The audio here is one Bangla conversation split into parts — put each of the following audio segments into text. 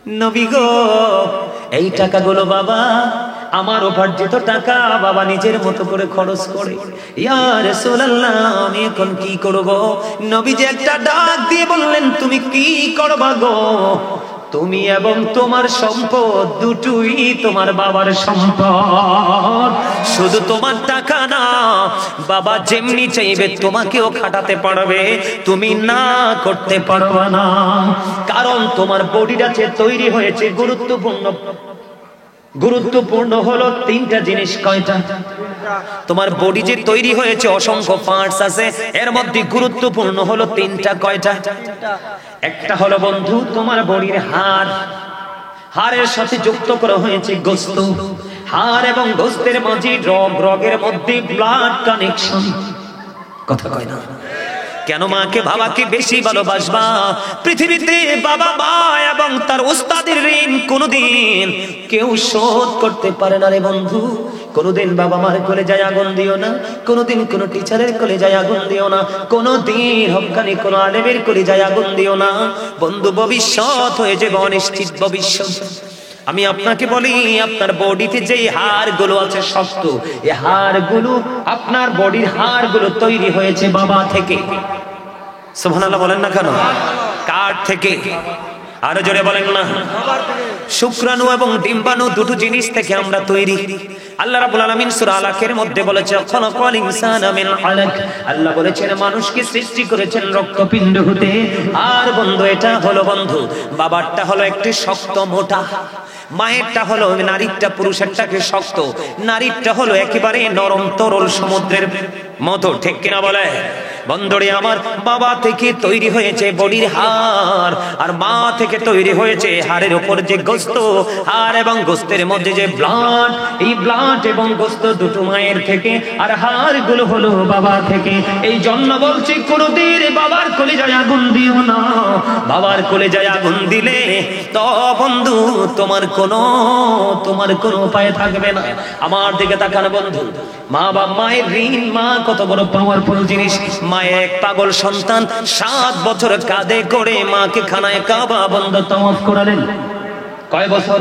নবী গো, এই টাকাগুলো বাবা আমার উপার্জিত টাকা, বাবা নিজের মতো করে খরচ করে। ইয়া রাসূলুল্লাহ, আমি এখন কি করব? নবীজি একটা ডাক দিয়ে বললেন, তুমি কি করবা গো? তুমি এবং তোমার সম্পদ দুটোই তোমার বাবার সম্পদ। শুধু তোমার টাকা না, বাবা যেমনি চাইবে তোমাকেও খাটাতে পারবে, তুমি না করতে পারবে না। কারণ তোমার বডিটা যে তৈরি হয়েছে গুরুত্বপূর্ণ হলো তিনটা জিনিস। কয়টা? তোমার বডি যে তৈরি হয়েছে অসংখ্য পার্টস আছে, এর মধ্যে গুরুত্বপূর্ণ হলো তিনটা। কয়টা? একটা হলো বন্ধু তোমার বডির হাড়, হাড়ের সাথে যুক্ত করা হয়েছে গোশত, হাড় এবং গোশতের মাঝে রগের মধ্যে ব্লাড কানেকশন। কথা কয় না? কেন মাকে বাবাকে বেশি ভালোবাসবা? পৃথিবীতে বাবা মা এবং তার উস্তাদের ঋণ কোনোদিন কেউ শোধ করতে পারে না রে বন্ধু। কোনোদিন বাবা মার কোলে যায় আগুন দিও না, কোনোদিন কোনো টিচারের কোলে যায় আগুন দিও না, কোনোদিন হক্কানি কোনো আলেমের কোলে যায় আগুন দিও না বন্ধু। ভবিষ্যৎ হয়ে যাবে অনিশ্চিত ভবিষ্যৎ। আমি আপনাকে বলি, আপনার বডিতে যে হাড়গুলো আছে শক্ত, এই হাড়গুলো, আপনার বডির হাড়গুলো তৈরি হয়েছে বাবা থেকে। সুবহানাল্লাহ বলেন না কেন? কার থেকে? আরো জোরে বলেন না। শুক্রাণু এবং ডিম্বাণু দুটো জিনিস থেকে আমরা তৈরি। আল্লাহ রাব্বুল আলামিন সূরা আলাকের মধ্যে বলেছে, খালাকাল ইনসানা মিন আলাক। আল্লাহ বলেছেন মানুষকে সৃষ্টি করেছেন রক্তপিণ্ড হতে। আর বন্ধু, এটা হলো বন্ধু, বাবারটা হলো একটি শক্ত মোটা, মায়েরটা হলো, নারীরটা পুরুষেরটাকে শক্ত, নারীরটা হলো একেবারে নরম তরল সমুদ্রের মতো। ঠিক কিনা বলে? বন্ধুরে আমার, বাবা থেকে তৈরি হয়েছে বডির হাড়, আর মা থেকে তৈরি হয়েছে হাড়ের উপর যে গোশত। হাড় এবং গোশতের মধ্যে যে ব্লাড, এই ব্লাড এবং গোশত দুটো মায়ের থেকে, আর হাড়গুলো হলো বাবা থেকে। এই জন্য বলছি, কোনদিন বাবার কলিজায় আগুন দিও না। বাবার কলিজায় আগুন দিলে তো বন্ধু তোমার কোনো উপায় থাকবে না। আমার দিকে তাকান বন্ধু, মা বা মায়ের ঋণ, মা কত বড় পাওয়ারফুল জিনিস। মায়ের এক পাগল সন্তান 7 বছর কাঁধে করে মাকে খানায় কাবা বন্ধ তওয়াফ করালেন। কয় বছর?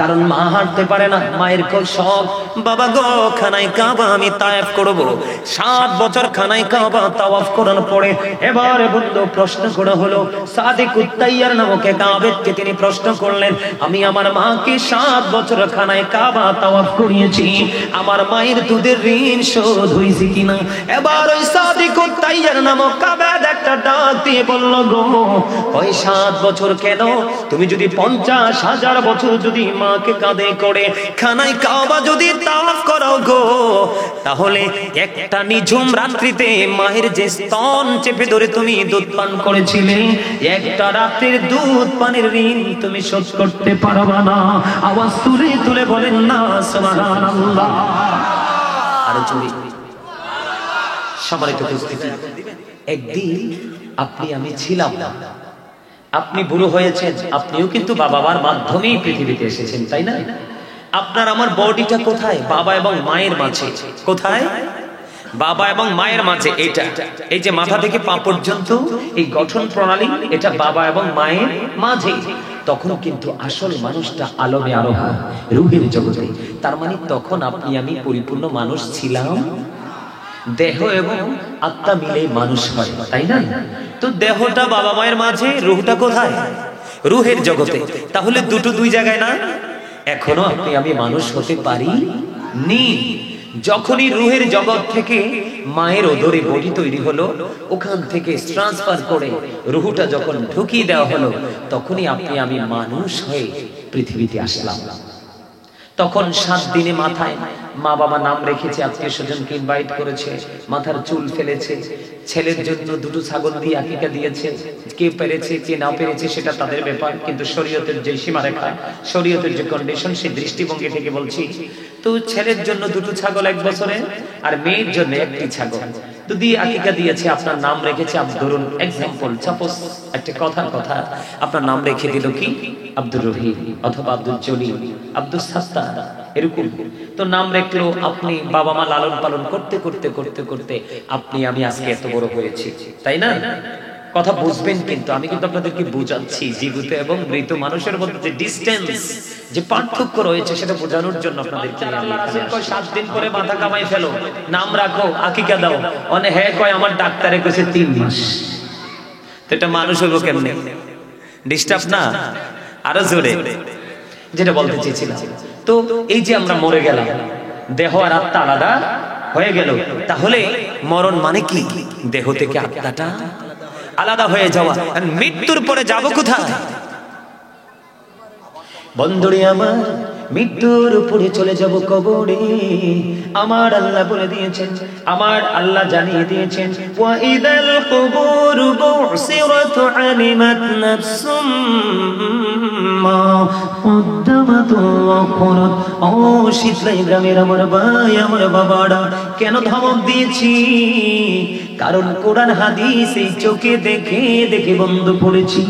কারণ মা হাঁটতে পারে না। মায়ের সব, বাবা গো খানায় কাবা আমি তাওয়াফ করব। 7 বছর খানায় কাবা তাওয়াফ করার পরে এবারে বন্ধু প্রশ্ন করা হলো, সাদিকুত তাইয়ার নামক এক আবেদকে তিনি প্রশ্ন করলেন, আমি আমার মাকে 7 বছর খানায় কাবা তাওয়াফ করিয়েছি, আমার মায়ের দুধের ঋণ শোধ হয়েছে কিনা? এবার ওই সাদিকুত তাইয়ার নামক আবেদ একটা ডাক দিয়ে বলল, গো ওই 7 বছর কেন? তুমি যদি 50,000 বছর যদি মাকে কাঁধে করে খানায় কাবা যদি তাওয়াফ করো গো, তাহলে একটা নিঝুম রাত্রিতে মায়ের যে স্তন চেপে ধরে তুমি দুধ পান করেছিলে, একটা রাতের দুধ পানের ঋণ তুমি শোধ করতে পারবা না। আওয়াজ তুলে তুলে বলেন না সুবহানাল্লাহ। আরে চুরি সম্মানিত উপস্থিতি, একদিন আপনি আমি ছিলাম না, আপনি বুড়ো হয়েছেন, আপনিও কিন্তু বাবা মার মাধ্যমেই পৃথিবীতে এসেছেন, তাই না? আপনার আমার বডিটা কোথায়? বাবা এবং মায়ের মাঝে। কোথায়? বাবা এবং মায়ের মাঝে। এটা, এই যে মাথা থেকে পা পর্যন্ত এই গঠন প্রণালী, এটা বাবা এবং মায়ের মাঝে। তখন কিন্তু আসল মানুষটা আলমে আরোহ, রূহের জগতে। তার মানে তখন আপনি আমি পরিপূর্ণ মানুষ ছিলাম। দেহ এবং আত্মা মিলে মানুষ হয়, তাই না? তো দেহটা বাবা মায়ের মাঝে, রূহটা কোথায়? রূহের জগতে। তাহলে দুটো দুই জায়গায় না? এখনো আপনি আমি মানুষ হতে পারি নি। যখনই রূহের জগৎ থেকে মায়ের ওদরে বডি তৈরি হলো, ওখান থেকে ট্রান্সফার করে রূহটা যখন ঢুকিয়ে দেওয়া হলো, তখনই আপনি আমি মানুষ হয়ে পৃথিবীতে আসলাম। তখন 7 দিনে মাথায় মা বাবা নাম রেখেছে, আত্মীয় স্বজনকে ইনভাইট করেছে, মাথার চুল ফেলেছে, ছেলের জন্য 2টো ছাগল দিয়ে আকিকা দিয়েছে। কে পেরেছে কে না পেরেছে সেটা তাদের ব্যাপার, কিন্তু শরীয়তের যে সীমারেখা, শরীয়তের যে কন্ডিশন, সেই দৃষ্টিভঙ্গি থেকে বলছি। তো ছেলের জন্য 2টো ছাগল 1 বছরে, আর মেয়ের জন্য 1টি ছাগল তো দিয়ে আকিকা দিয়েছে। আপনার নাম রেখেছে, ধরুন এক্সাম্পল, সাপোজ একটা কথা আপনার নাম রেখে দিল কি আব্দুর রহিম অথবা আব্দুল জলিল, আব্দুল সাত্তার, এরকম। তো নাম রাখলো, আপনি বাবা মা লালন পালন করতে করতে করতে করতে আপনি আমি আজকে এত বড় হয়েছি, তাই না? কথা বুঝবেন, কিন্তু আমি কিন্তু আপনাদেরকে বুঝাচ্ছি জীবিত এবং মৃত মানুষের মধ্যে যে ডিসটেন্স, যে পার্থক্য রয়েছে সেটা বোঝানোর জন্য আপনাদেরকে। আল্লাহ রাসূল কয় 7 দিন পরে মাথা কামাই ফেলো, নাম রাখো, আকিকা দাও। অনে হ্যাঁ কয় আমার ডাক্তারে কইছে 3 মাস। তো এটা মানুষ হইব কেমনে? ডিস্টার্ব না? আরো জোরে যেটা বলতে চেয়েছিলাম। তো এই যে আমরা মরে গেলাম, দেহ আর আত্মা আলাদা হয়ে গেল, তাহলে মরণ মানে কি? দেহ থেকে আত্মাটা আলাদা হয়ে যাওয়া। আর মৃত্যুর পরে যাব কোথায়? বন্ধুরে আমার, মৃত্যুর উপরে চলে যাব কবরে। আমার আল্লাহ বলে দিয়েছেন, আমার আল্লাহ জানিয়ে দিয়েছেন, ওয়া ইদাল কুবুর বুসিরাত আলিমাত নাফসুম মা কদ্দামাত ওয়া আখরাত। ও শীতলাই গ্রামের আমার ভাই, আমার বাবারা, কেন ধমক দিয়েছি? কারণ কোরআন হাদিস এই চোখে দেখে দেখে বন্ধ পড়েছি।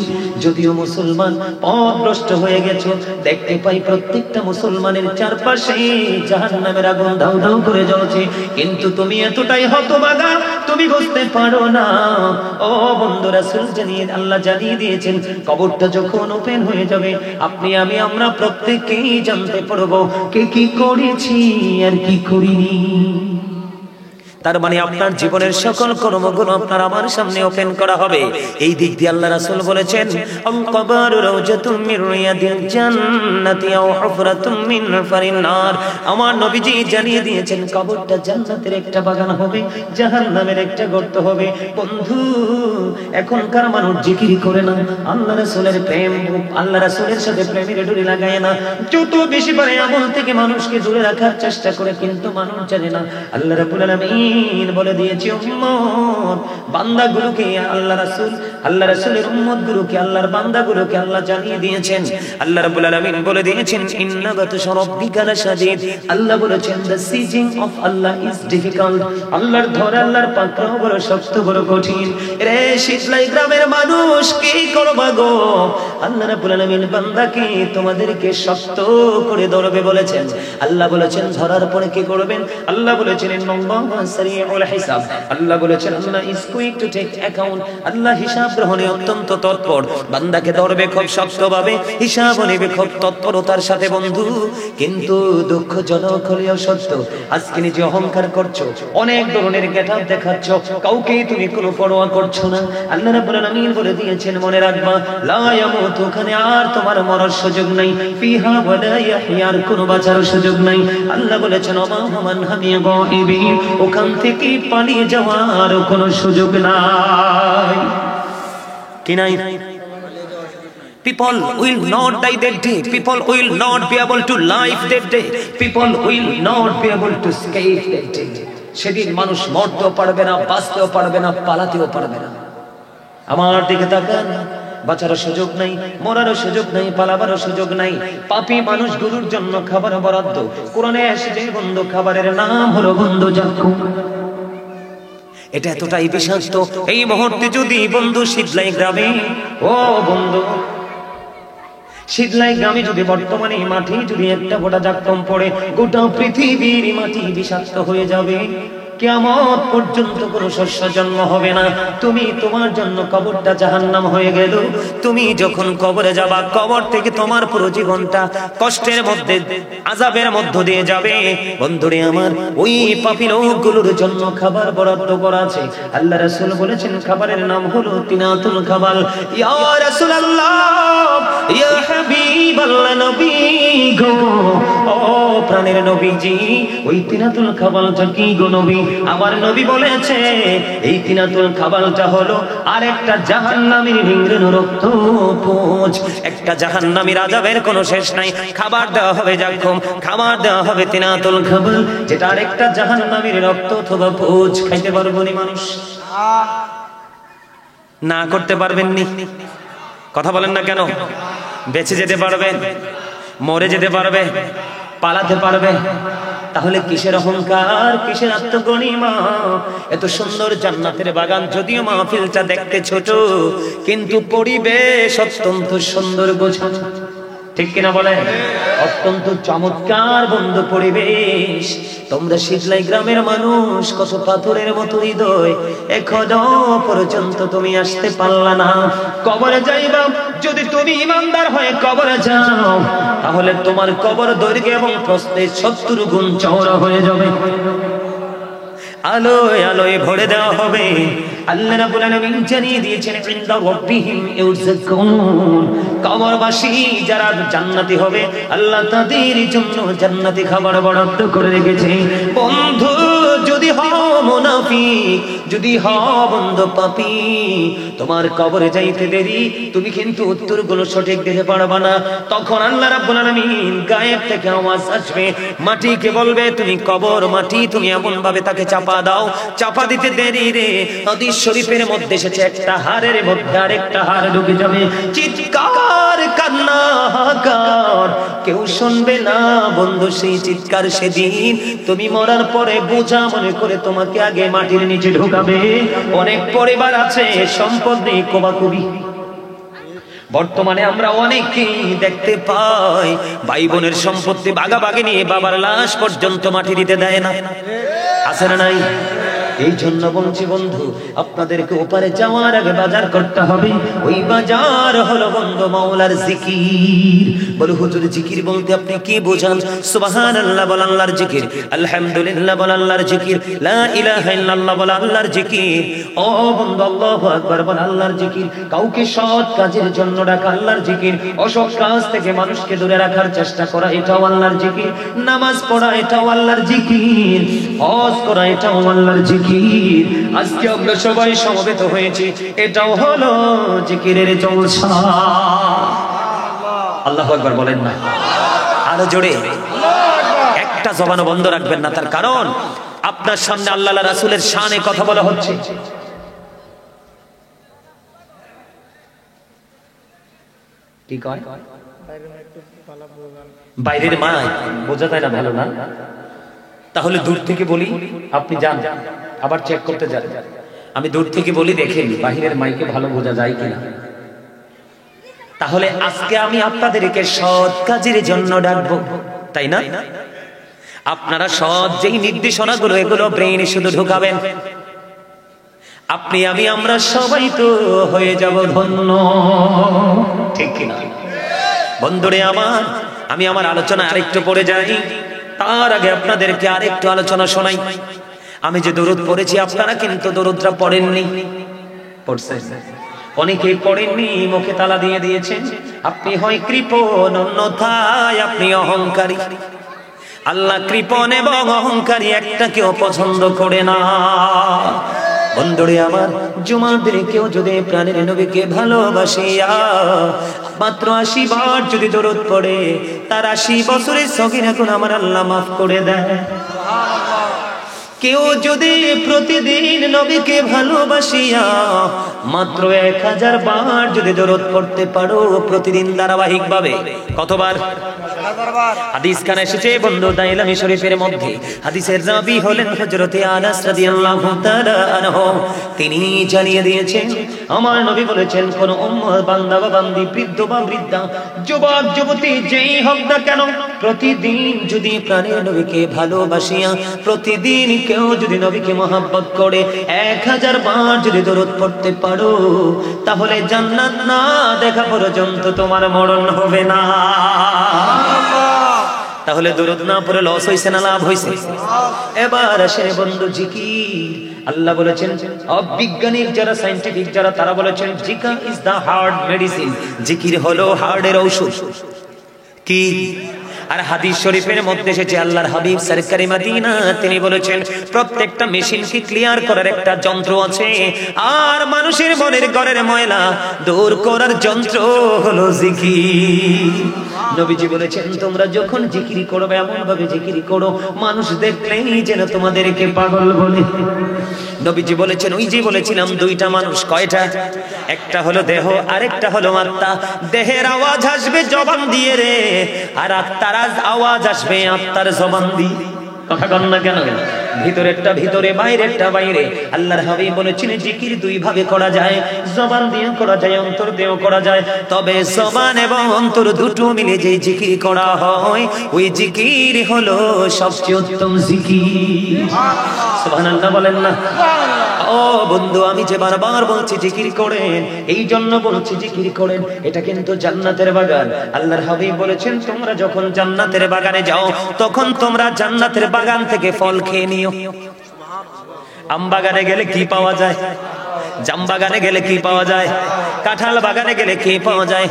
যদিও মুসলমান পথভ্রষ্ট হয়ে গেছো, দেখতে পাই প্রত্যেকটা মুসলমানের চারপাশে জাহান্নামের আগুন দাউ দাউ করে জ্বলছে, কিন্তু তুমি এতটাই হতভাগা, তুমি বুঝতে পারো না। ও বন্ধু, রাসূল জানিয়ে, আল্লাহ জানিয়ে দিয়েছেন, কবরটা যখন ওপেন হয়ে যাবে, আপনি আমি আমরা প্রত্যেকেই জানতে পারবো কে কি করেছি আর কি করিনি। তার মানে আপনার জীবনের সকল কর্মগুলো আপনার আমার সামনে ওপেন করা হবে। এই দিক দিয়ে আল্লাহ রাসূল বলেছেন, আল কবরু রাওজাতুম মির রিয়াদিল জান্নাতি আও হুফরাতুম মিন হুফারিন নার। আমার নবীজি জানিয়ে দিয়েছেন, কবরটা জান্নাতের একটা বাগান হবে, জাহান্নামের একটা গর্ত হবে। বন্ধু, এখনকার মানুষ জিকির করে না, আল্লাহ রাসূলের প্রেম, আল্লাহ রাসূলের সাথে প্রেমের ডোরি লাগায় না, যত বেশি পারে আমল থেকে মানুষকে দূরে রাখার চেষ্টা করে, কিন্তু মানুষ জানে না আল্লাহ রাব্বুল আলামিন বলে দিয়েছে, উম্মত বান্দাগুলোকে আল্লাহ রাসূলের উম্মতগুলোকে, আল্লাহর বান্দাগুলোকে আল্লাহ জানিয়ে দিয়েছেন, আল্লাহ রাব্বুল আলামিন বলে দিয়েছেন, ইন্না বাতশা রাব্বিকা লাশাদীদ। আল্লাহ বলেছেন, the seizing of Allah is difficult. আল্লাহর ধরে আল্লাহর পাকড়াও বড় শক্ত, বড় কঠিন। রে শীতলাই গ্রামের মানুষ, কি করবা গো? আল্লাহ রাব্বুল আলামিন বান্দাকে, তোমাদেরকে শক্ত করে ধরবে বলেছেন। আল্লাহ বলেছেন, ধরার পরে কি করবেন? আল্লাহ বলেছেন, আল্লাহ বলেছেন, Allah is quick to take account. আল্লাহ হিসাব গ্রহণে অত্যন্ত তৎপর। বান্দাকে ধরবে খুব শক্তভাবে, হিসাব নেবে খুব তৎপরতার সাথে। বন্ধু, কিন্তু দুঃখজনক হলেও সত্য, আজকে নিজে অহংকার করছো, অনেক ধরনের গেটআপ দেখাচ্ছ, কাউকে তুমি কোনো পরোয়া করছো না। আল্লাহ রাব্বুল আলামিন বলে দিয়েছেন, মনে রাখবা, লা ইয়ামুত, ওখানে আর তোমার মরার সুযোগ নাই, ফিহা ওয়ালা ইয়াহইয়ার, কোনো বাঁচার সুযোগ নাই। আল্লাহ বলেছেন, ওমা মান হামিয়া গায়বি, ওখান থেকে পালিয়ে যাওয়ার কোনো সুযোগ নাই। কি নাই? People will not die that day. People will not be able to live that day. People will not be able to escape that day. সেদিন মানুষ মরতেও পারবে না, বাঁচতেও পারবে না, পালাতেও পারবে না। আমার দিকে তাকান, বাঁচার সুযোগ নাই, মরার সুযোগ নাই, পালাবার সুযোগ নাই। পাপী মানুষগুলোর জন্য খাবার বরাদ্দ। কোরআনে এসেছে, বন্ধু, খাবারের নাম হলো বন্ধু জাক্কুম। এটা এতটাই বিষাক্ত। এই মুহূর্তে যদি বন্ধু শীতলাই গ্রামে, ও বন্ধু, শীতলাই গ্রামে যদি বর্তমানে মাটি যদি একটা ফোঁটা জাক্কুম পড়ে, গোটা পৃথিবীর মাটি বিষাক্ত হয়ে যাবে। কিয়ামত পর্যন্ত কোনো শস্য জন্ম হবে না। তুমি, তোমার জন্য কবরটা জাহান্নাম হয়ে গেল। তুমি যখন কবরে যাবা, কবর থেকে তোমার পুরো জীবনটা কষ্টের মধ্যে, আযাবের মধ্য দিয়ে যাবে। বন্ধুরে আমার, ওই পাপী লোকগুলোর জন্য খাবার বরাদ্দ করা আছে। আল্লাহ রাসূল বলেছেন, খাবারের নাম হলো তিনাতুল খাবাল। ইয়া রাসূলুল্লাহ, ইয়া হাবিবাল্লাহ, নবী গো, ও প্রাণের নবীজি, ওই তিনাতুল খাবালটা কি গো নবী? আমার নবী বলেছে, এই তিনাতুল খাবালটা হলো আরেকটা জাহান্নামীর নিংড়ানো রক্তপুঞ্জ। একটা জাহান্নামীর আযাবের কোনো শেষ নাই। খাবার দেওয়া হবে জাক্কুম, খাবার দেওয়া হবে তিনাতুল খাবাল, যেটা আরেকটা জাহান্নামীর রক্ত অথবা পুঞ্জ। খাইতে পারবো নি মানুষ? না করতে পারবেন নি? কথা বলেন না কেন? বেঁচে যেতে পারবেন, মরে যেতে পারবে, পালাতে পারবে। তাহলে কিসের অহংকার, কিসের আত্মগণিমা? এত সুন্দর জান্নাতের বাগান, যদিও মাহফিলটা দেখতে ছোট, কিন্তু পরিবেশ অত্যন্ত সুন্দর গোছানো। ঠিক কিনা বলেন? অত্যন্ত চমৎকার বন্ধু পরিবেশ। তোমরা শীতলাই গ্রামের মানুষ, কত পাথরের মতো হৃদয়, এখনো পর্যন্ত তুমি আসতে পারলা না। কবরে যাইবা, যদি তুমি ইমানদার হয়ে কবরে যাও, তাহলে তোমার কবর দৈর্ঘ্য এবং প্রস্থে 70 গুণ চওড়া হয়ে যাবে। আলোয় আলোয় ভরে দেওয়া হবে। আল্লাহ রাব্বুল আলামিন জানিয়ে দিয়েছেন, ইনদা রাব্বিহিম ইউরযাকুন, কবরবাসী যারা জান্নাতি হবে, আল্লাহ তাদের জন্য জান্নাতি খাবার বরাদ্দ করে রেখেছে। বন্ধু যদি হও মুনাফিক, যদি হও বন্ধু পাপী, তোমার কবরে যাইতে দেরি, তুমি কিন্তু উত্তরগুলো সঠিক দিতে পারবে না। তখন আল্লাহ রাব্বুল আলামিন গায়েব থেকে আওয়াজ আসবে, মাটিকে বলবে, তুমি কবর মাটি, তুমি এমন ভাবে তাকে চাপা দাও, চাপা দিতে দেরি রে। হাদিস শরীফের মধ্যে এসেছে, একটা হাড়ের মধ্যে আরেকটা হাড় ঢুকে যাবে, চিৎকার কান্না হাহাকার, কেউ শুনবে না। বন্ধু সেই চিৎকার সেদিন তুমি মরার পরে বোঝা মনে করে তোমাকে আগে মাটির নিচে ঢোকাবে। অনেক পরিবার আছে সম্পদ নেই, কোবাকুবি। বর্তমানে আমরা অনেকেই দেখতে পাই ভাই বোনের সম্পত্তি ভাগাভাগি নিয়ে বাবার লাশ পর্যন্ত মাটি দিতে দেয় না, আছে না নাই? এই জন্য বলছি বন্ধু, আপনাদেরকে ওপারে যাওয়ার আগে বাজার করতে হবে। ওই বাজার হলো বন্ধু মাওলার জিকির। বলে হুজুর জিকির বলতে আপনি কি বোঝান? সুবহানাল্লাহ বল আল্লাহর জিকির, আলহামদুলিল্লাহ বল আল্লাহর জিকির, লা ইলাহা ইল্লাল্লাহ বল আল্লাহর জিকির। ও বন্ধু আল্লাহু আকবার বল আল্লাহর জিকির। কাউকে সৎ কাজের জন্য ডাকা আল্লাহর জিকির, অসৎ কাজ থেকে মানুষকে দূরে রাখার চেষ্টা করা এটাও আল্লাহর জিকির, নামাজ পড়া এটাও আল্লাহর জিকির, হজ করা এটাও আল্লাহর জিকির। আজকে আমরা সবাই সমবেত হয়েছি, এটাও হলো জিকিরের জলসা। আল্লাহু আকবার বলেন না? আরো জোরে। একটা জবান বন্ধ রাখবেন না, তার কারণ আপনার সামনে আল্লাহ রাসূলের শানে কথা বলা হচ্ছে। কি কয়? বাইরের মাইক বোঝা যায় না, ভালো না? তাহলে দূর থেকে বলি, আপনি যান আবার চেক করতে যান। আমি দূর থেকে বলি, দেখেন বাহিরের মাইকে ভালো বোঝা যায় কিনা। তাহলে আজকে আমি আপনাদেরকে সৎ কাজের জন্য ডাকবো, তাই না? আপনারা সৎ যেই নির্দেশনাগুলো, এগুলো ব্রেইনে শুধু ঢুকাবেন। আপনি আমি আমরা সবাই তো হয়ে যাব ধন্য, ঠিক কিনা বন্ধুরে আমার? আমি আমার আলোচনা আরেকটু পড়ে যাই, তার আগে আপনাদেরকে আরেকটু আলোচনা শোনাই। আমি যে দরুদ পড়েছি, আপনারা কিন্তু দরুদটা পড়েননি, পড়ছেন অনেকেই পড়েননি, মুখে তালা দিয়ে দিয়েছেন। আপনি হয় কৃপণ, অন্যথায় আপনি অহংকারী। আল্লাহ কৃপণ এবং অহংকারী একটাকেও পছন্দ করে না। বন্ধুরে আমার, জুমার দিনে কেউ যদি প্রাণের নবীকে ভালোবাসিয়া মাত্র 80 বার যদি দরুদ পড়ে, তার 80 বছরের সগীরা গুনাহ আমার আল্লাহ মাফ করে দেয়। কেউ যদি প্রতিদিন নবীকে ভালোবাসিয়া মাত্র 1000 বার যদি দরুদ পড়তে পারো প্রতিদিন ধারাবাহিক ভাবে, কতবার? হাদিস খানে এসেছে বন্ধু দাইলামি শরীফের মধ্যে। হাদিসের রাবি হলেন হযরতে আনাস রাদিয়াল্লাহু তাআলা আনহু। তিনি জানিয়ে দিয়েছেন, আমার নবী বলেছেন, কোন উম্মত বান্দা বা বান্দি, বৃদ্ধ বা বৃদ্ধা, যুবক যুবতী যেই হোক না কেন, প্রতিদিন যদি প্রাণের নবীকে ভালোবাসিয়া প্রতিদিন কেউ যদি নবীকে মহব্বত করে 1000 বার যদি দরুদ পড়তে পারো, তাহলে জান্নাত না দেখা পর্যন্ত তোমার মরণ হবে না। তাহলে দরুদ না পড়ে লস হইছে না লাভ হইছে? এবার আসে বন্ধু জিকির। আল্লাহ বলেছেন, অবিজ্ঞানিক যারা, সায়েন্টিফিক যারা, তারা বলেছেন জিকির ইজ দা হার্ট মেডিসিন, জিকির হলো হার্টের ঔষধ। কি? আর হাদিস শরীফের মধ্যে এসেছে, আল্লাহর হাবিব সরকারি মদিনা তিনি বলেছেন, প্রত্যেকটা মেশিনকে ক্লিয়ার করার একটা যন্ত্র আছে, আর মানুষের মনের ঘরের ময়লা দূর করার যন্ত্র হলো জিকির। নবীজি বলেছেন, তোমরা যখন জিকির করবে এমন ভাবে জিকির করো মানুষ দেখলেই যেন তোমাদেরকে পাগল বলে। নবীজি বলেছেন, ওই যে বলেছিলাম দুইটা মানুষ, কয়টা? একটা হলো দেহ, আরেকটা হলো আত্মা। দেহের আওয়াজ আসবে জবান দিয়ে রে, আর আত্মার আওয়াজ আসবে আত্মার জবান দিয়ে। কথা কন না কেন? ভিতরেরটা ভিতরে, বাইরেরটা বাইরে। আল্লাহর হাবিব বলেছেন জিকির দুই ভাবে করা যায়, জবান দিয়ে করা যায়, অন্তর দিয়েও করা যায়। তবে জবান এবং অন্তর দুটো মিলে যে জিকির করা হয়, ওই জিকির হলো সবচেয়ে উত্তম জিকির। সুবহানাল্লাহ বলেন না? ও বন্ধু, আমি যে বারবার বলছি জিকির করেন, এই জন্য বলছি জিকির করেন। এটা কিন্তু জান্নাতের বাগান। আল্লাহর হাবিব বলেছেন তোমরা যখন জান্নাতের বাগানে যাও, তখন তোমরা জান্নাতের বাগান থেকে ফল খেয়ে নিও। আম বাগানে গেলে কি পাওয়া যায়? জাম বাগানে গেলে কি পাওয়া যায়? কাঁঠাল বাগানে গেলে কি পাওয়া যায়?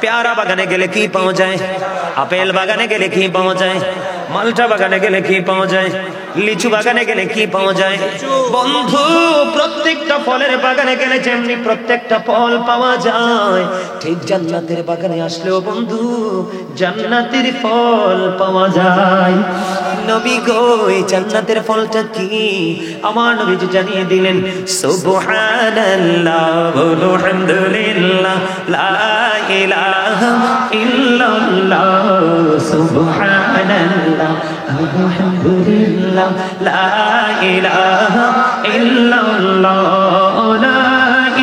পেয়ারা বাগানে গেলে কি পাওয়া যায়? আপেল বাগানে গেলে কি পাওয়া যায়? মালটা বাগানে গেলে কি পাওয়া যায়? লিচু বাগানে গেলে কি পাওয়া যায়? বন্ধু, প্রত্যেকটা ফলের বাগানে গেলে যেমনি প্রত্যেকটা ফল পাওয়া যায়, ঠিক জান্নাতের বাগানে আসলেও বন্ধু জান্নাতের ফল পাওয়া যায়। নবী গো, এই জান্নাতের ফলটা কি? আমার নবী জানিয়ে দিলেন, সুবহানাল্লাহ ওয়া আলহামদুলিল্লাহ লা ইলাহা ইল্লাল্লাহ, সুবহানাল্লাহ আলহামদুলিল্লাহ লা ইলাহা ইল্লাল্লাহ, লা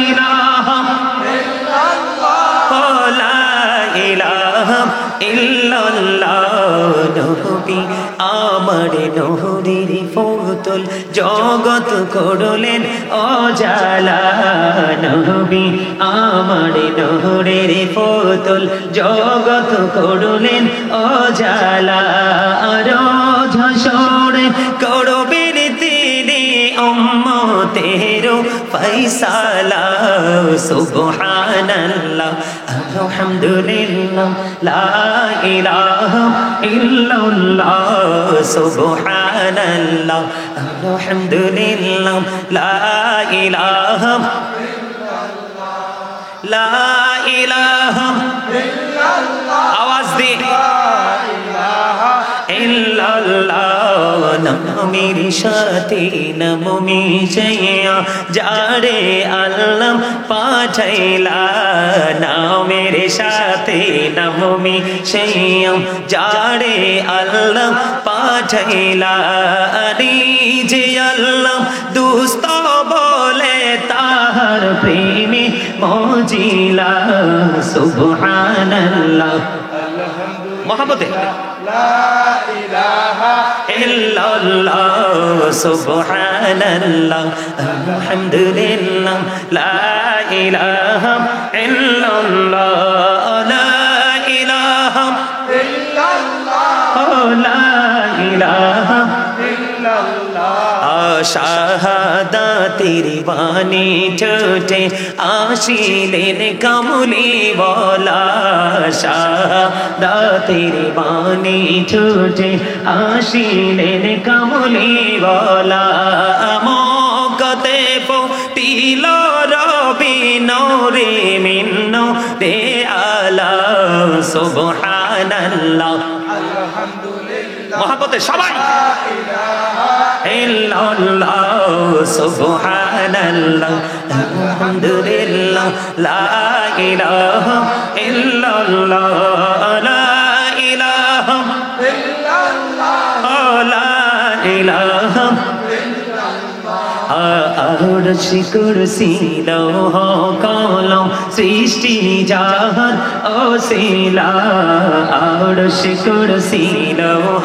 ইলাহা ইল্লাল্লাহ, লা ইলাহা ইল্লাল্লাহ। নবী আমার নূরের ফতুল জগৎ করলেন অজালা, নবী আমার নূরের ফতুল জগৎ করলেন অজালা। রোজ হাসরে করবেন তিনি উম্মতের ফয়সালা, সুবহানাল্লাহ আলহামদুলিল্লাহ লা ইলাহা ইল্লাল্লাহ, সুবহানাল্লাহ আলহামদুলিল্লাহ লা ইলাহা ইল্লাল্লাহ, লা ইলাহা ইল্লাল্লাহ, আওয়াজ দিন ইল্লাল্লাহ। নামের সাথে নাম মিশাইয়া যারে আল্লাহ পাঠাইলা, নামের সাথে নাম মিশাইয়া যারে আল্লাহ পাঠাইলা, যে আল্লাহ দুস্ত বলে তাহার প্রেমে মজিলা, সুবহানাল্লাহ মহব্বতে লা ইলাহা ইল্লাল্লাহ, সুবহানাল্লাহ আলহামদুলিল্লাহ লা ইলাহা ইল্লাল্লাহ, লা ইলাহা ইল্লাল্লাহ, লা ইলাহা ইল্লাল্লাহ। শাহাদাতের বাণী ঠোঁটে আসিলেন কামলি ওয়ালা, শাহাদাতের বাণী ঠোঁটে আসিলেন কামলি ওয়ালা। মক্কাতে পতিল রবি নূরে মিন নূরে আলা, সুবহানাল্লাহ আলহামদুলিল্লাহ মহব্বতে সবাই ইল্লাল্লাহ, সুবহানাল্লাহ আলহামদুলিল্লাহ লা ইলাহা ইল্লাল্লাহ, লা ইলাহা ইল্লাল্লাহ, লা ইলাহা আরশ কুরসি লৌহ কলম সৃষ্টি জাহান ওসিলা, আরশ কুরসি লৌহ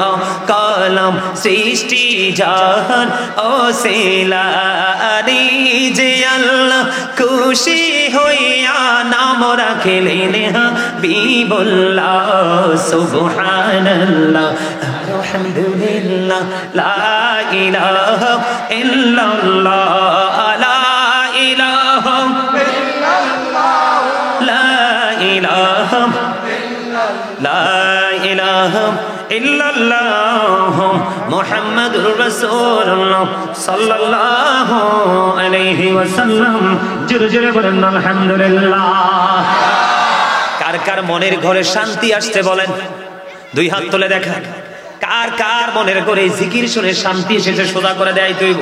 কলম সৃষ্টি জাহান ওসিলা। যে আল্লাহ খুশি হইয়া নাম রাখিলেন হাবিবুল্লাহ, সুবহানাল্লাহ আলহামদুলিল্লাহ লা ইলাহা ইল্লাল্লাহ, লা ইলাহা ইল্লাল্লাহ, লা ইলাহা ইল্লাল্লাহ, লা ইলাহা ইল্লাল্লাহ মুহাম্মাদুর রাসূলুল্লাহ সাল্লাল্লাহু আলাইহি ওয়াসাল্লাম। জোরে জোরে বলেন আলহামদুলিল্লাহ। কার কার মনের ঘরে শান্তি আসছে বলেন? দুই হাত তুলে দেখা। কার কার মনের ঘরে জিকির শুনে শান্তি এসেছে? সোজা করে দেয় তুই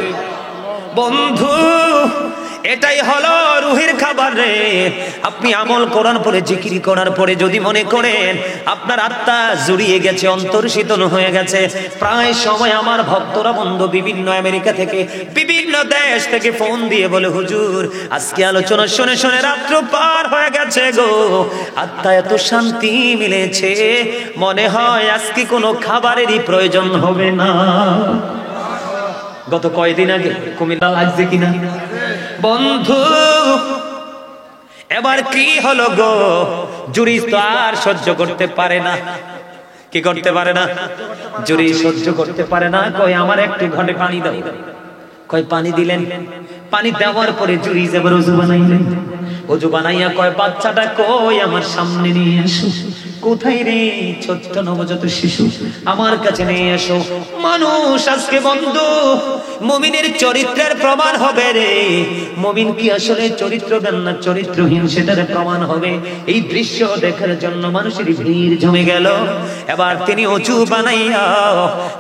বন্ধু। এটাই হলো রুহের খাবার রে। আপনি আমল করার পরে, জিকির করার পরে যদি মনে করেন আপনার আত্মা জুড়িয়ে গেছে, অন্তর শীতল হয়ে গেছে, প্রায় সময় আমার ভক্তরা বন্ধু বিভিন্ন আমেরিকা থেকে, বিভিন্ন দেশ থেকে ফোন দিয়ে বলে, হুজুর আজকে আলোচনা শুনে শুনে রাত্র পার হয়ে গেছে গো, আত্মা এত শান্তি মিলেছে, মনে হয় আজকে কোনো খাবারেরই প্রয়োজন হবে না। গত কয়দিন আগে কুমিল্লা লাগছে কিনা বন্ধু, এবার কি হলো গো, জুরিস তো আর সহ্য করতে পারে না। কি করতে পারে না? জুরি সহ্য করতে পারে না। কই আমার একটু ঘটে পানি দাও। কয় পানি দিলেন, পানি দেওয়ার পরে জুরি এবার ওযু বানাইলেন। ওযু বানাইয়া কয় বাচ্চাটা কই আমার সামনে নিয়ে এসো। কোথায় রে ছোট্ট নবজাত শিশু, আমার কাছে নিয়ে এসো। মানুষ আজকে বন্ধু মুমিনের চরিত্রের প্রমাণ হবে রে। মুমিন কি আসলে চরিত্রবান না চরিত্রহীন সেটার প্রমাণ হবে। এই দৃশ্য দেখার জন্য মানুষের ভিড় জমে গেল। এবার তিনি ওযু বানাইয়া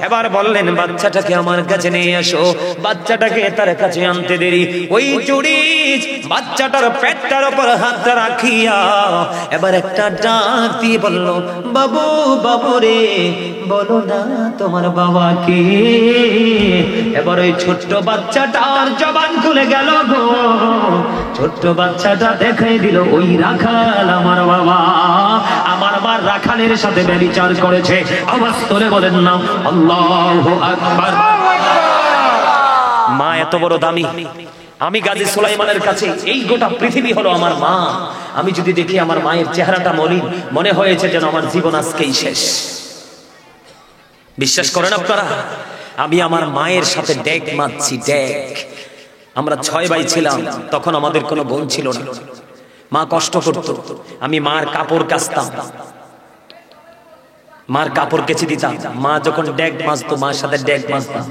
এবার বললেন বাচ্চাটাকে আমার কাছে নিয়ে এসো। বাচ্চাটাকে তার কাছে আনতে দেরি, ওই চুরি বাচ্চাটার পেটটার উপর হাতটা রাখিয়া এবার একটা ডাক দিয়ে বলল, বাবু বাবু রে, বলো না তোমার বাবাকে। এবার ওই ছোট্ট বাচ্চাটার জবান খুলে গেল গো। ছোট্ট বাচ্চাটা দেখাই দিল, ওই রাখাল আমার বাবা, আমার বাবার রাখালের সাথে ব্যভিচার করেছে। আওয়াজ করে বলেন না আল্লাহু আকবার। মা এত বড় দামি। আমি গাজী সুলাইমানের কাছে এই গোটা পৃথিবী হলো আমার মা। আমি যদি দেখি আমার মায়ের চেহারাটা মলিন, মনে হয়েছে যেন আমার জীবন আজকেই শেষ। বিশ্বাস করেন আপনারা? আমি আমার মায়ের সাথে ডেক মারছি, ডেক। আমরা 6 ভাই ছিলাম, তখন আমাদের কোনো বোন ছিল না। মা কষ্ট করত, আমি মার কাপড় কাচতাম, মার কাপড় কেচে দিতাম। মা যখন ডেক মাজতো, মার সাথে ডেক মাজতাম।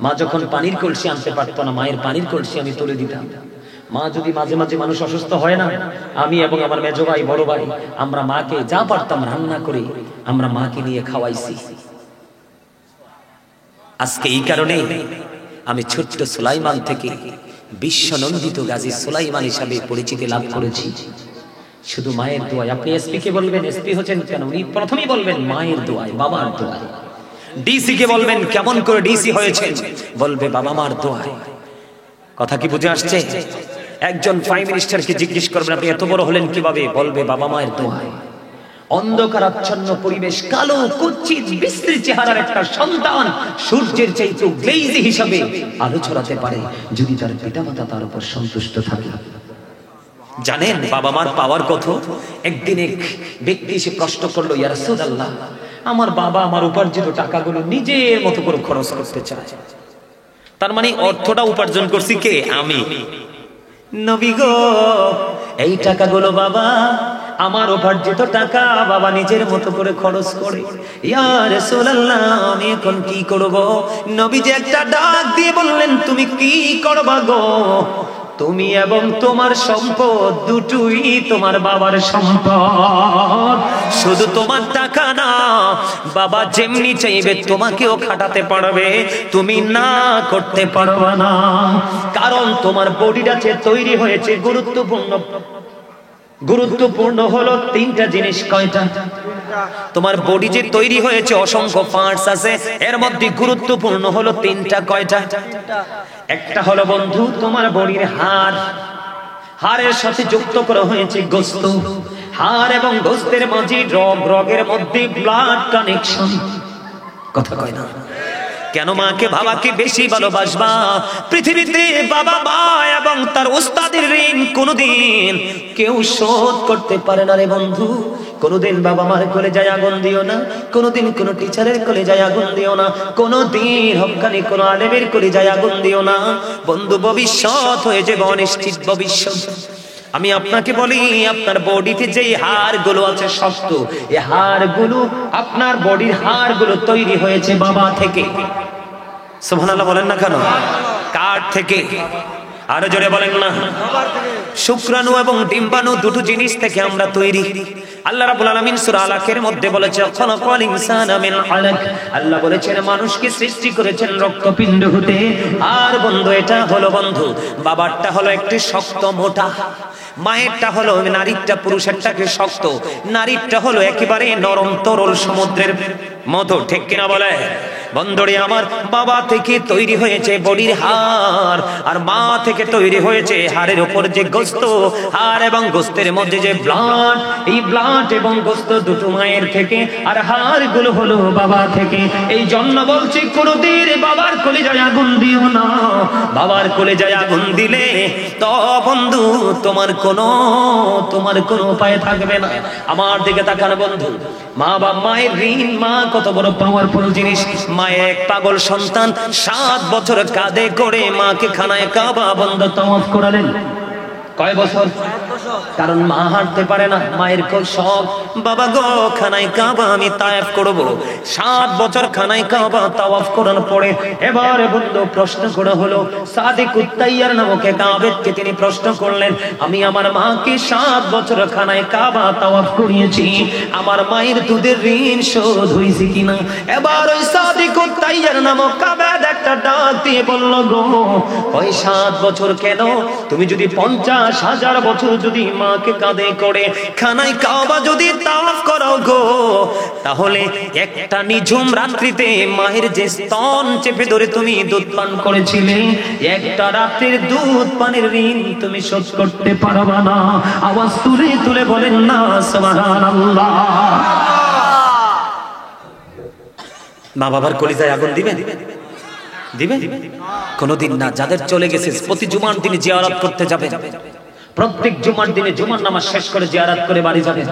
মা যখন পানির কলসি আনতে পারতো না, মায়ের পানির কলসি আমি তুলে দিতাম। মা যদি মাঝে মাঝে মানুষ অসুস্থ হয় না, আমি এবং আমার মেজো ভাই বড় ভাই আমরা মাকে যা পারতাম রান্না করে আমরা মাকে নিয়ে খাওয়াইছি। আজকে এই কারণে আমি ছোট্ট সুলাইমান থেকে বিশ্বনন্দিত গাজী সুলাইমান হিসাবে পরিচিতি লাভ করেছি শুধু মায়ের দোয়ায়। আপনি এসপি কে বলবেন, এসপি হচ্ছেন কেন, উনি প্রথমেই বলবেন মায়ের দোয়ায়, বাবার দোয়ায়। ডিসি কে বলবেন কেমন করে ডিসি হয়েছেন, বলবে বাবা মার দোয়ায়। কথা কি বুঝে আসছে? একজন প্রাইম মিনিস্টারকে জিজ্ঞেস করবেন আপনি এত বড় হলেন কিভাবে, বলবে বাবা মায়ের দোয়ায়। অন্ধকারাচ্ছন্ন পরিবেশ, কালো কুৎসিত বিশ্রী চেহারার একটা সন্তান সূর্যের চাইতে গ্লেজি হিসাবে আলো ছড়াতে পারে যদি তার পিতামাতা তার উপর সন্তুষ্ট থাকে। জানেন বাবা মার পাওয়ার কত? একদিন এক ব্যক্তি এসে প্রশ্ন করলো, ইয়া রাসূলুল্লাহ, আমার বাবা আমার উপার্জিত টাকাগুলো নিজের মতো করে খরচ করতে চায়। তার মানে অর্থটা উপার্জন করছি কে? আমি। নবী গো, এই টাকাগুলো বাবা আমার উপার্জিত টাকা বাবা নিজের মতো করে খরচ করে। ইয়া রাসূলুল্লাহ, আমি এখন কি করব? নবী যে একটা ডাক দিয়ে বললেন, তুমি কি করবা গো? তুমি এবং তোমার সম্পদ দুটোই তোমার বাবার সম্পদ। শুধু তোমার টাকা না, বাবা যেমনি চাইবে তোমাকেও খাটাতে পারবে, তুমি না করতে পারবে না। কারণ তোমার বডিটা যে তৈরি হয়েছে গুরুত্বপূর্ণ হলো 3টা জিনিস। কয়টা? তোমার বডি যে তৈরি হয়েছে অসংখ্য পার্টস আছে, এর মধ্যে গুরুত্বপূর্ণ হলো 3টা। কয়টা? একটা হলো বন্ধু তোমার বডির হাড়, হাড়ের সাথে যুক্ত করা হয়েছে গোশত, হাড় এবং গোশতের মাঝে রগের মধ্যে ব্লাড কানেকশন। কথা কয় না? কেন মাকে বাবাকে বেশি ভালোবাসবা? পৃথিবীতে বাবা মা এবং তার উস্তাদের ঋণ কোনোদিন কেউ শোধ করতে পারে না রে বন্ধু। কোনোদিন বাবা মার কোলে যায় আগুন দিও না, কোনোদিন কোনো টিচারের কোলে যায় আগুন দিও না, কোনোদিন হক্কানি কোনো আলেমের কোলে যায় আগুন দিও না বন্ধু। ভবিষ্যৎ হয়ে যাবে অনিশ্চিত ভবিষ্যৎ। আমি আপনাকে বলি, আপনার বডিতে যে হাড়গুলো আছে শক্ত, এই হাড়গুলো আপনার বডির হাড়গুলো তৈরি হয়েছে বাবা থেকে। সুবহানাল্লাহ বলেন না কেন? কার থেকে? আরো জোরে বলেন না। শুক্রাণু এবং ডিম্বাণু দুটো জিনিস থেকে আমরা তৈরি। আল্লাহ রাব্বুল আলামিন সূরা আলাকের মধ্যে বলেছে খালাকাল ইনসানা মিন আলাক, আল্লাহ বলেছেন মানুষকে সৃষ্টি করেছেন রক্তপিণ্ড হতে। আর বন্ধু এটা হলো বন্ধু বাবারটা হলো একটু শক্ত মোটা, মায়েরটা হলো নারীরটা পুরুষেরটাকে শক্ত, নারীরটা হলো একেবারে নরম তরল সমুদ্রের মতো, ঠিক কিনা বলে? বন্ধুরে আমার, বাবা থেকে তৈরি হয়েছে বডির হাড়, আর মা থেকে তৈরি হয়েছে হাড়ের উপর যে গোস্ত, হাড় এবং গোস্তের মধ্যে যে ব্লাড, এই ব্লাড এবং গোস্ত দুটো মায়ের থেকে, আর হাড় গুলো হলো বাবা থেকে। এই জন্য বলছি কোনদিন বাবার কলিজায় আগুন দিও না। বাবার কলিজায় আগুন দিলে তো বন্ধু তোমার কোনো উপায় থাকবে না। আমার দিকে তাকান বন্ধু, মা বা মায়ের ঋণ, মা কত বড় পাওয়ারফুল জিনিস। মায়ের এক পাগল সন্তান 7 বছর কাঁধে করে মাকে খানায় কাবা বন্ধ তওয়াফ করালেন। কয় বছর? কারণ মা হাঁটতে পারে না, মায়ের খুব শখ, বাবা গো খানায় কাবা আমি তাওয়াফ করব। 7 বছর খানায় কাবা তাওয়াফ করার পরে এবারে বন্ধু প্রশ্ন করা হলো, সাদিকুত তাইয়ার নামক এক আবেদকে তিনি প্রশ্ন করলেন, আমি আমার মাকে 7 বছর খানায় কাবা তাওয়াফ করিয়েছি, আমার মায়ের দুধের ঋণ শোধ হয়েছে কিনা? এবার ওই সাদিকুত তাইয়ার নামক আবেদ একটা ডাক দিয়ে বলল, গো ওই 7 বছর কেন? তুমি যদি 50,000 বছর যদি মাকে কাঁধে করে খানায় কাবা যদি তাওয়াফ করো গো, তাহলে একটা নিঝুম রাত্রিতে মায়ের যে স্তন চেপে ধরে তুমি দুধ পান করেছিলে, একটা রাত্রির দুধ পানের ঋণ তুমি শোধ করতে পারবা না। আওয়াজ তুলে তুলে বলেন না সুবহানাল্লাহ। মা বাবার কলিজায় আগুন দিবেন? দিবেন? কোনদিন না। যাদের চলে গেছে প্রতি জুমার দিনে জিয়ারত করতে যাবেন, প্রত্যেক জুমার দিনে জুমার নামাজ শেষ করে জিয়ারত করে বাড়ি যাবেন।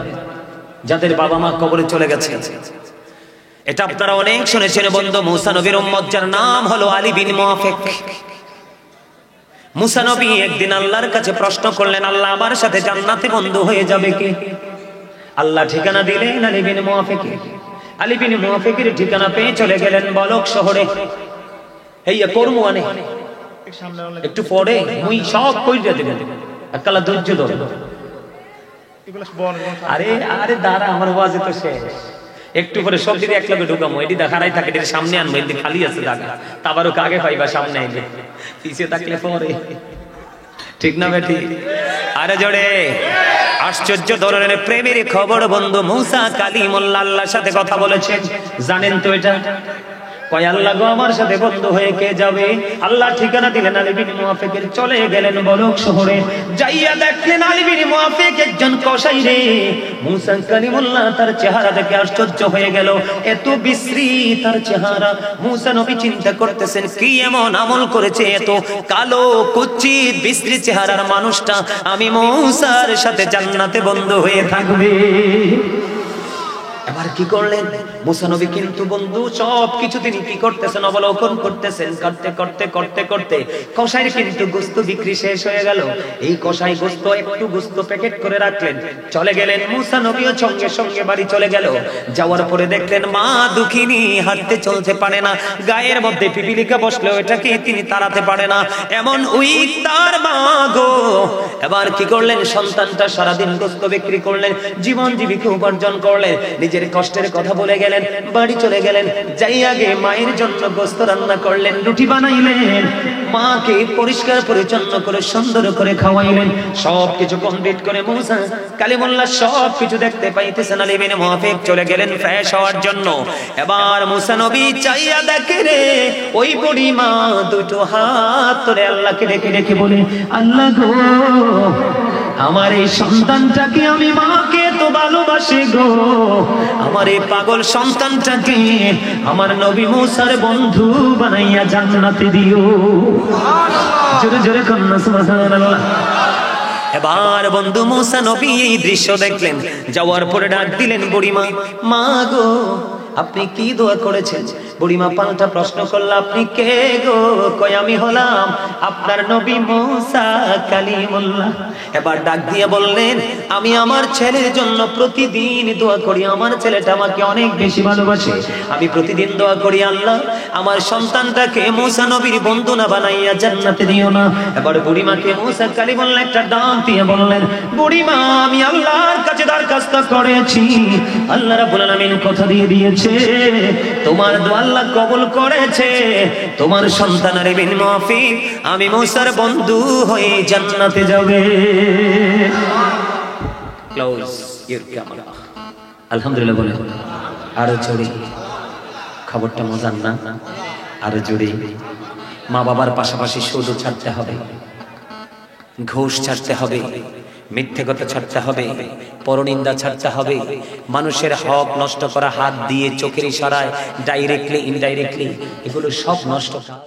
যাদের বাবা মা কবরে চলে গেছে, এটা আপনারা অনেক শুনেছেন বন্ধু। মুসা নবীর উম্মত যার নাম হলো আলী বিন মুআফিক। মুসা নবী একদিন আল্লাহর কাছে প্রশ্ন করলেন, আল্লাহ আমার সাথে জান্নাতে বন্ধু হয়ে যাবে কে? আল্লাহ ঠিকানা দিলেন আলী বিন মুআফিক। আলী বিন মুআফিকের ঠিকানা পেয়ে চলে গেলেন বলক শহরে। এই কর্ম আনে একটু পরে মুই সব কইরা দেবেন, একলা ধৈর্য ধরে। আরে আরে দাঁড়া, আমার ওয়াজে তো শেষ, একটু পরে সব দিকে এক লগে ঢুকামো। এটি দেখারাই থাকে, এটি সামনে আনবো, এটি খালি আছে জায়গা, তাবারও আগে পাইবা, সামনে আইলে পিছিয়ে থাকলে পরে, ঠিক না বেটি? আরে জোরে আশ্চর্য ধরনের প্রেমের খবর বন্ধু। মুসা কালিমুল্লাহ আল্লাহর সাথে কথা বলেছেন, জানেন তো এটা? কয় আল্লাহ গো আমার সাথে বন্ধু হয়ে কে যাবে? আল্লাহ ঠিকানা দিলেন আলী বিন মুআফিকের। চলে গেলেন বলক শহরে, যাইয়া দেখলেন আলী বিন মুআফিক একজন কসাই রে। মুসা কালিমুল্লাহ তার চেহারা দেখে আশ্চর্য হয়ে গেল, এত বিশ্রী তার চেহারা। মুসা নবী চিন্তা করতেছেন কি এমন আমল করেছে এত কালো কুচ্ছিত বিশ্রী চেহারার মানুষটা আমি মুসার সাথে জান্নাতে বন্ধু হয়ে থাকবে। এবার কি করলেন মুসা নবী? কিন্তু বন্ধু সবকিছু তিনি কি করতেছেন, অবলোকন করতেছেন। করতে করতে করতে করতে কসাইয়ের কিন্তু গোস্ত বিক্রি শেষ হয়ে গেল। এই কসাই গোস্ত একটু গোস্ত প্যাকেট করে রাখলেন, চলে গেলেন। মুসা নবীও সঙ্গে সঙ্গে বাড়ি চলে গেল। যাওয়ার পরে দেখলেন মা দুঃখিনী, হাঁটতে চলতে পারে না, গায়ের মধ্যে পিপিলিকা বসলে ওটাকে তিনি তাড়াতে পারে না, এমন উইক তার মা গো। এবার কি করলেন? সন্তানটা সারাদিন গোস্ত বিক্রি করলেন, জীবন জীবিকা উপার্জন করলেন, নিজের কষ্টের কথা বলে গেলেন, বাড়ি চলে গেলেন। যাই আগে মায়ের জন্য গোস্ত রান্না করলেন, রুটি বানাইলেন, মাকে পরিষ্কার পরিচ্ছন্ন করে সুন্দর করে খাওয়াইলেন। সবকিছু কমপ্লিট করে মুসা কালিমুল্লাহ সবকিছু দেখতে পাইতেছেন। আলী বিন মুআফিক চলে গেলেন ফ্রেশ হওয়ার জন্য। এবার মুসা নবী চাইয়া দেখে রে ওই বুড়ি মা দুটো হাত ধরে আল্লাহকে ডেকে ডেকে বলে, আল্লাহ গো আমার এই সন্তানটাকে, আমি মাকে তো ভালোবাসি গো, আমার এই পাগল সন্তানটাকে আমার নবী মুসার বন্ধু বানাইয়া জান্নাতে দিও। জোরে জোরে কন্যা সুবহানাল্লাহ। এবার বন্ধু মুসা নবী এই দৃশ্য দেখলেন, যাওয়ার পরে ডাক দিলেন বুড়িমা, মা গো আপনি কি দোয়া করেছেন? বুড়িমা পাল্টা প্রশ্ন করল, আপনি কে গো? কই আমি হলাম আপনার নবী মুসা কালিমুল্লাহ। এবার ডাক দিয়ে বললেন, আমি আমার ছেলের জন্য প্রতিদিন দোয়া করি, আমার ছেলেটা আমাকে অনেক বেশি ভালোবাসে, আমি প্রতিদিন দোয়া করি, আল্লাহ আমার সন্তানটাকে মুসা নবীর বন্ধু না বানাইয়া জান্নাতে দিও না। এবার বুড়িমাকে মুসা কালিমুল্লাহ একটা ডাক দিয়ে বললেন, বুড়িমা আমি আল্লাহর কাছে দরখাস্ত করেছি, আল্লাহ রাব্বুল আলামিন কথা দিয়ে দিয়েছে, তোমার দোয়া আল্লাহ কবুল করেছে, তোমার সন্তানের বিন মাফিক আমি মুসার বন্ধু হয়ে জান্নাতে যাবে। Close your camera. আলহামদুলিল্লাহ বলে আরো জোরে, খবরটা মজার না? আরো জোরে। মা বাবার পাশাপাশি সুদ ছাড়তে হবে, ঘুষ ছাড়তে হবে, মিথ্যে কথা ছাড়তে হবে, পরনিন্দা ছাড়তে হবে, মানুষের হক নষ্ট করা হাত দিয়ে, চোখের ইশারায়, ডাইরেক্টলি ইনডাইরেক্টলি, এগুলো সব নষ্ট কাজ।